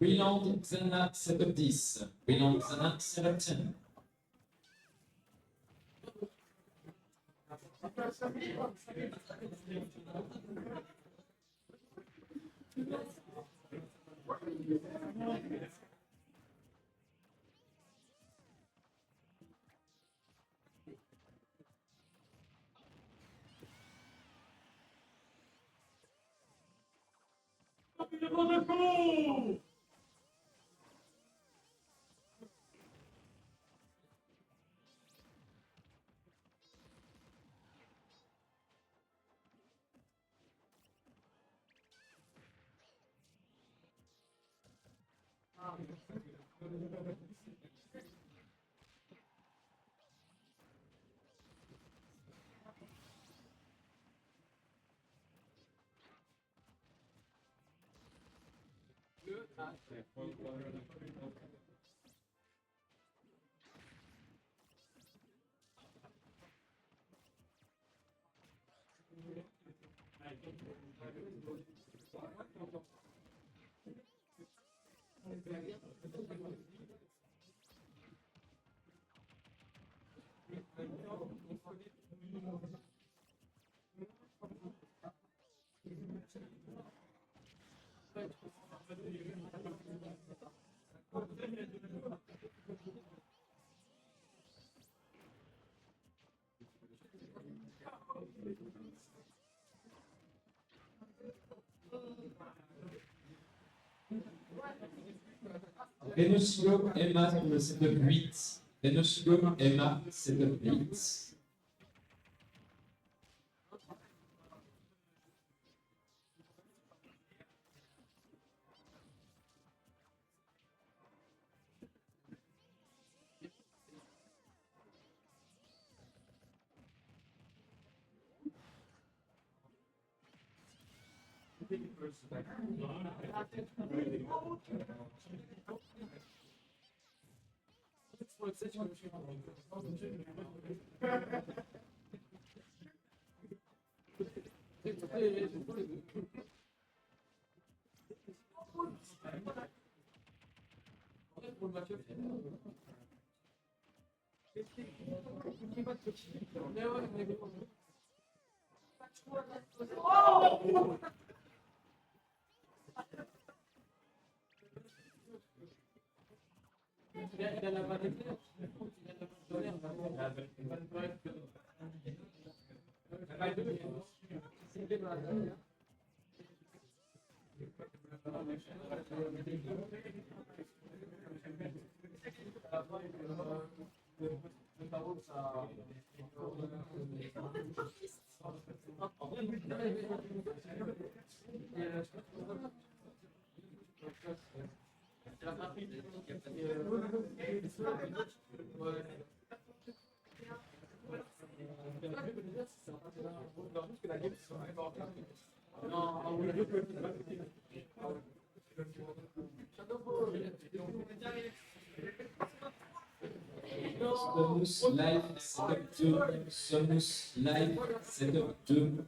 Brilliant Xana setup 10. Brilliant Xana setup 10. Venusigo Emma sur le setup 8. Venusigo Emma setup 8. Somus Live Setup 2. Somus Live Setup 2.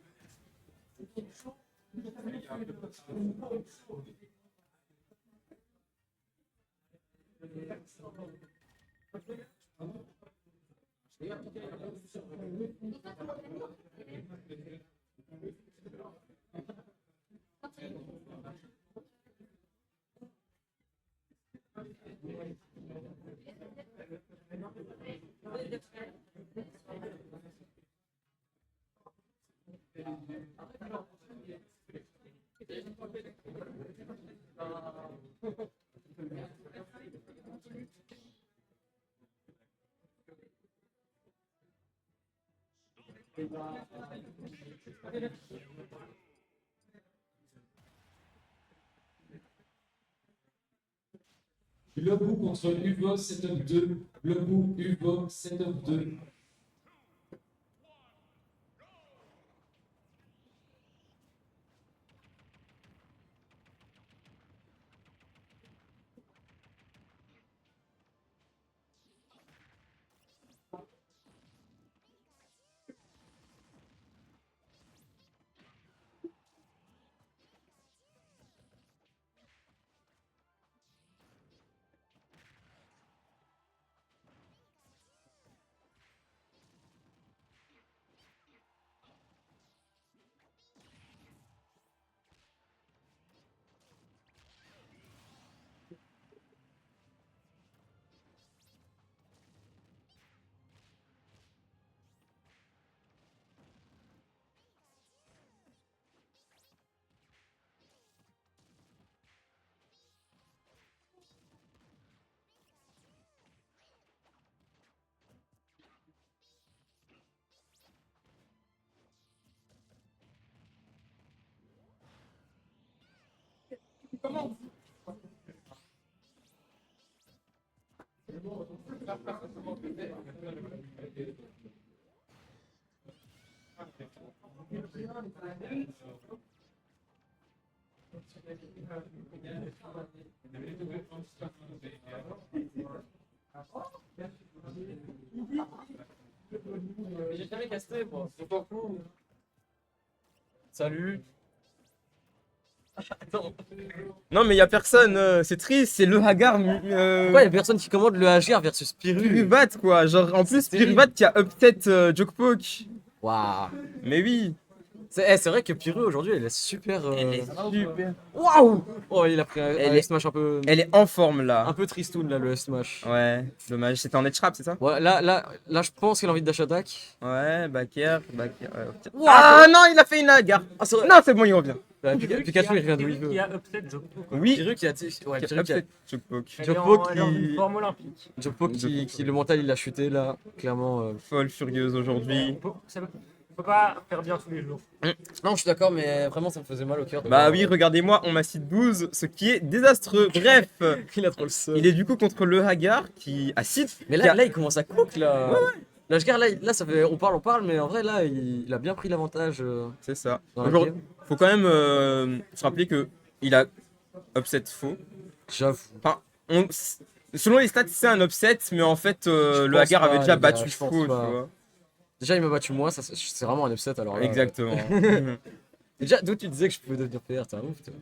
Globou contre Uvo Setup 2. Globou Uvo Setup 2. J'ai jamais casté, moi. C'est pas fou. Salut. Attends. Non, mais y a personne, c'est triste, c'est le Hagar. Pourquoi y'a personne qui commande le HGR versus Piru? Piruvat, quoi. Genre, en plus, C'est terrible. Piruvat qui a upset Jokpok. Waouh. Mais oui. C'est vrai que Piru aujourd'hui elle est super. Super. Waouh! Oh, il a pris un Elle est- smash un peu. Elle est en forme Un là. peu tristoun là, le smash. Ouais, dommage. C'était en edge trap, c'est ça? Ouais, là, je pense qu'elle a envie de dash attack. Ouais, backer. Ouais, ok. Wow. Ah non, il a fait une Hagar. Ah, c'est vrai. Non, c'est bon, il revient. Pikachu, il revient d'où il veut. Qui a upset Jokpok. Oui. Piru qui a. Ouais, Qui a Piru qui a. upset Jokpok. Jokpok Elle est en qui- forme olympique. Jokpok qui le mental il a chuté là, clairement. Folle furieuse aujourd'hui. On peut pas faire bien tous les jours. Non, je suis d'accord, mais vraiment ça me faisait mal au cœur. de Bah voir- oui, regardez-moi, on m'a cité 12, ce qui est désastreux. Bref, Il a trop le seum. il est du coup contre le Hagar qui a Sith. Mais qui a- là, il commence à cook là. Là, je regarde, là, ça fait. On parle, mais en vrai, là, il a bien pris l'avantage. C'est ça. Dans la Aujourd'hui, game. faut quand même se rappeler que il a upset faux. J'avoue. Enfin, selon les stats, c'est un upset, mais en fait, Je le pense Hagar pas, avait déjà les gars, battu je pense faux, tu pas. vois. Déjà, il m'a battu moi, ça, c'est vraiment un upset alors. Là, Exactement. Déjà, d'où tu disais que je pouvais devenir PR, t'es un ouf, toi.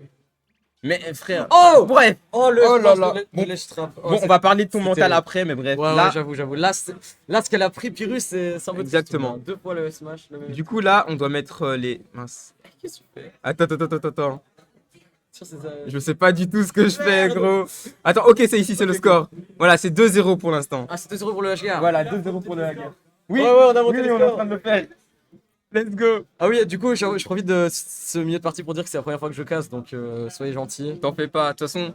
Mais frère, Oh! bref. Oh le Oh là smash là. de Bon. Ledge Trap. Oh, Bon, c'est- on va parler de ton c'est mental terrible. après, mais bref. Ouais, là, ouais, j'avoue. Là, ce qu'elle a pris, Pyrrhus, c'est un peu Exactement. triste, hein. 2 fois le smash. Le même. du coup, là, on doit mettre les. Mince. Qu'est-ce que tu fais? Attends. Sur ces, Je sais pas du tout ce que je fais, gros. Attends, ok, c'est ici, c'est le score. Voilà, c'est 2-0 pour l'instant. Ah, c'est 2 € pour le HGR. Voilà, 2-0 pour le Hagar. Oui, Ouais, on a monté oui, le on est en score. train de le faire. Let's go. Ah oui, du coup, je profite de ce milieu de partie pour dire que c'est la première fois que je casse, donc soyez gentils. T'en fais pas. De toute façon,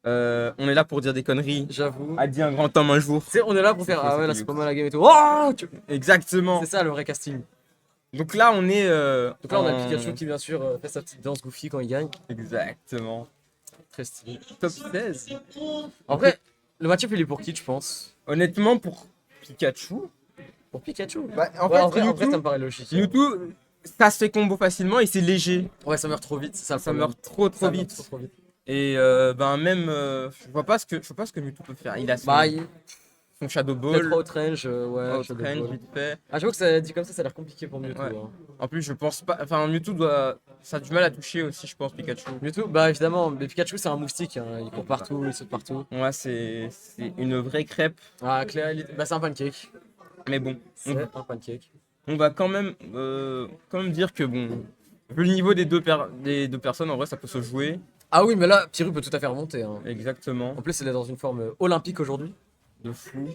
on est là pour dire des conneries. J'avoue. A dit un grand homme un jour. Tu sais, on est là pour faire. C'est Ah fait, ouais, là c'est c'est fait. pas mal la game et tout. Oh Exactement. C'est ça le vrai casting. Donc là, on est. Donc là, on a en- Pikachu qui, bien sûr, fait sa petite danse Goofy quand il gagne. Exactement. Très stylé. Top 16. En vrai, le match-up il est pour qui, tu penses? Honnêtement, pour Pikachu. Pour Pikachu. Bah, En vrai, ça me paraît logique. Mewtwo, ça se fait combo facilement et c'est léger. Ouais, ça meurt trop vite, c'est ça le Ça problème. meurt trop Ça meurt vite. trop vite. Et ben même, je vois pas ce que Mewtwo peut faire. Il a son, Bah, son Shadow peut-être Ball, outrange, ouais. Outrange, Shadow Ball. vite fait. Ah, j'avoue que ça dit comme ça a l'air compliqué pour Mewtwo. Ouais. Hein. En plus, je pense pas. Enfin, Mewtwo doit. Ça a du mal à toucher aussi, je pense, Pikachu. Mewtwo, bah évidemment, mais Pikachu c'est un moustique, hein. Il court partout, il saute partout. Ouais, c'est une vraie crêpe. Ah, Claire, bah c'est un pancake. Mais bon, C'est un pancake. on va quand même dire que bon, vu le niveau des deux personnes, en vrai, ça peut se jouer. Ah oui, mais là, Piru peut tout à fait remonter. Hein. Exactement. En plus, il est dans une forme olympique aujourd'hui. De fou.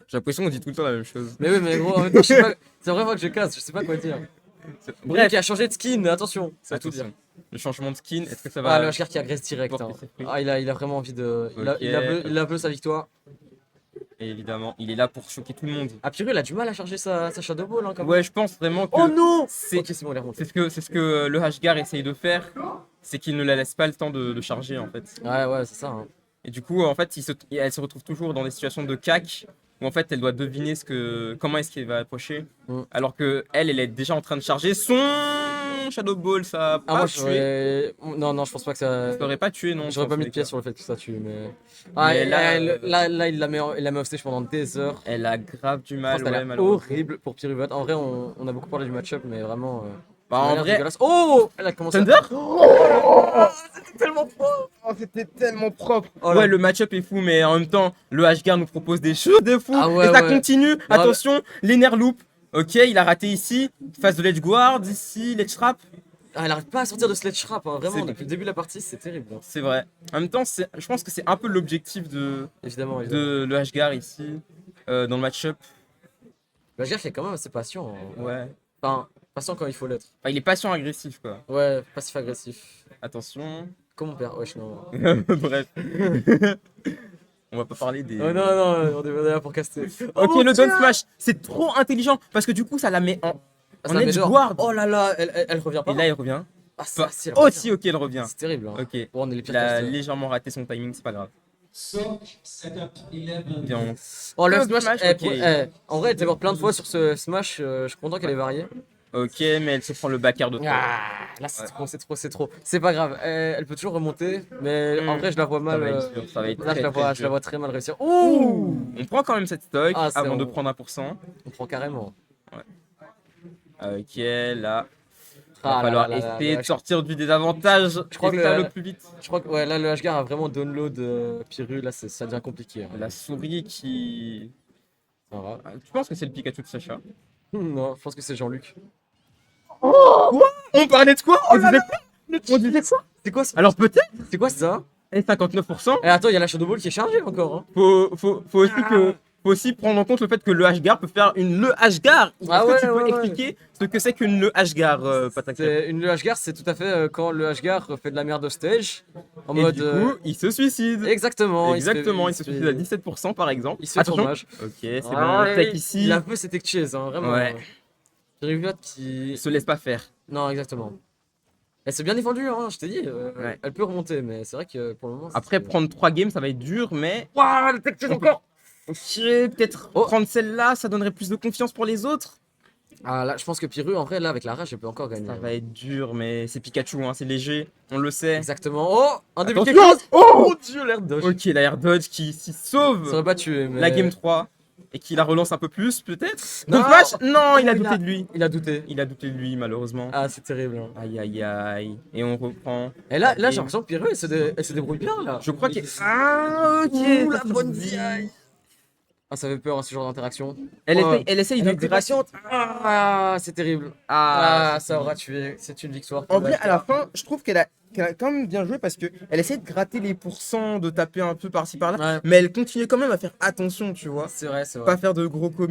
J'ai l'impression qu'on dit tout le temps la même chose. Mais oui, mais gros, en même temps, je sais pas. C'est vraiment que je casse, je sais pas quoi dire. Bref, Bref, qui a changé de skin, attention, ça veut tout dire. attention. Le changement de skin, est-ce que ça va Ah, le HGR qui agresse direct. porter Hein. ses fruits Ah, il a vraiment envie de. Il a veut sa victoire. Et évidemment, il est là pour choquer tout le monde. Ah, Piru, il a du mal à charger sa Shadow Ball. Hein, quand même. Ouais, je pense vraiment que Oh non! c'est Ok, c'est bon, il est remonté. c'est ce que le Hgar essaye de faire, c'est qu'il ne la laisse pas le temps de charger en fait. Ouais, c'est ça. Hein. Et du coup, en fait, elle se retrouve toujours dans des situations de cac où en fait, elle doit deviner comment est-ce qu'elle va approcher, Mm. alors que elle est déjà en train de charger son Shadow Ball. Ça a Ah, pas moi, tué. j'aurais. Non, non, je pense pas que ça. Ça aurait pas tué, non. J'aurais dans pas mis tous de pièce les sur le fait que ça tue, mais. Ah, Mais et là, là, il la met off stage pendant des heures. cas. Elle a grave du Je pense mal, que ça a ouais, l'air malheureusement. horrible pour Piruvot. En vrai, on a beaucoup parlé du match-up, mais vraiment. Bah, ça a en l'air vrai, dégueulasse. Oh! Elle a commencé. Thunder C'était tellement fort! Oh, c'était tellement propre. Oh là. Ouais, le match-up est fou, mais en même temps, le Hgar nous propose des choses de fou. Ah ouais, et ça ouais. continue. mais- Attention, les nerfs loop. Ok, il a raté ici. Phase de ledge guard, ici, ledge trap. Ah, elle arrête pas à sortir de Sledge Trap, hein. C'est Vraiment, bon. depuis le début de la partie, c'est terrible. Hein. C'est vrai. En même temps, je pense que c'est un peu l'objectif Évidemment. de le Hgar ici, dans le match-up. Le GF est quand même assez patient. Hein. Ouais. Enfin, patient quand il faut l'être. Enfin, il est patient agressif, quoi. Ouais, passif-agressif. Attention. Comment on perd? Wesh, non. Bref. On va pas parler des. Oh non, non, on est là pour caster. Ok, Oh, le tiens. down smash, c'est trop intelligent parce que du coup, ça la met en Ah, ça la met edge dehors. guard. Oh là là, elle revient pas. Et là, il revient. Ah, Pas si, elle aussi revient. ok, elle revient. C'est terrible. Hein. Ok. Bon, on est les pires Il a casters. légèrement raté son timing, c'est pas grave. Sock, setup 11. Bien, on- Oh, le Top Smash, Smash, eh, ok. en vrai, elle était morte plein de fois sur ce Smash. Je suis content qu'elle ait varié. Ok, mais elle se prend le backer de trop. Ah, là, c'est Ouais. trop, c'est trop, c'est trop. C'est pas grave. Elle peut toujours remonter, mais en vrai, je la vois Ça mal. va être dur, ça va être Là, très, je la très vois dur. très mal réussir. Ouh, Ouh, on prend quand même cette stock Ah, c'est avant de bon. prendre 1%. on prend carrément. Ok, là, il Ah va là falloir là là là essayer là, de sortir du désavantage. Je crois et que ça le- le plus vite. Je crois que ouais, là, le Ashgar a vraiment download Piru. Là, ça devient compliqué. Hein. La souris qui. Ça va. Ah, tu penses que c'est le Pikachu de Sacha? Non, je pense que c'est Jean-Luc. On parlait de quoi? On disait quoi? On disait quoi? C'est quoi ça? Alors peut-être? C'est quoi ça? Et 59%. Eh, attends, il y a la Shadow Ball qui est chargée encore. Hein. Faut aussi prendre en compte le fait que le Ashgar peut faire une le Ashgar. Est-ce Ah que ouais, tu peux ouais, ouais. expliquer ce que c'est qu'une le Ashgar, Pataka? Le Ashgar, c'est tout à fait quand le Ashgar fait de la merde au stage. En Et mode. du coup, il se suicide. Exactement. Exactement, il se suicide à 17% par exemple. Il se fait Attention. fromage. Ok, c'est bon, Ah, on take ici. Il a un peu cette chase, hein, vraiment. Ouais. Rivulotte qui. Il se laisse pas faire. Non, exactement. Elle s'est bien défendue, hein, je t'ai dit. Ouais. Elle peut remonter, mais c'est vrai que pour le moment. Après, c'est- prendre 3 games, ça va être dur, mais. Waouh, le tech chase encore! Ok, peut-être Oh. prendre celle-là, ça donnerait plus de confiance pour les autres. Ah là, je pense que Piru, en vrai, là, avec la rage, elle peut encore gagner. Ça va être dur, mais c'est Pikachu, hein, c'est léger, on le sait. Exactement. Oh, un début de Attention. quelque chose. Oh mon dieu, l'air dodge. Ok, la Air Dodge qui s'y Ça sauve aurait pas tué, mais. la game 3 et qui la relance un peu plus, peut-être. Non. Donc Flash, non, il a Il douté a- de lui. Il a douté. Il a douté de lui, malheureusement. Ah, c'est terrible. Hein. Aïe aïe aïe. Et on reprend. Et là, j'ai l'impression que Piru, elle se débrouille bien, là. Je crois qu'il. Ah, ok. Ouh, la ça bonne fait vieille. Ah, ça fait peur, hein, ce genre d'interaction. Elle essaye de Avec des patientes. Ah, c'est terrible. Ah, ça aura tué. C'est une victoire. pour En le vrai, à la HK. fin, je trouve qu'elle a quand même bien joué parce qu'elle essaie de gratter les pourcents, de taper un peu par-ci par-là, Ouais, mais elle continuait quand même à faire attention, tu vois. c'est vrai, c'est vrai. Pas faire de gros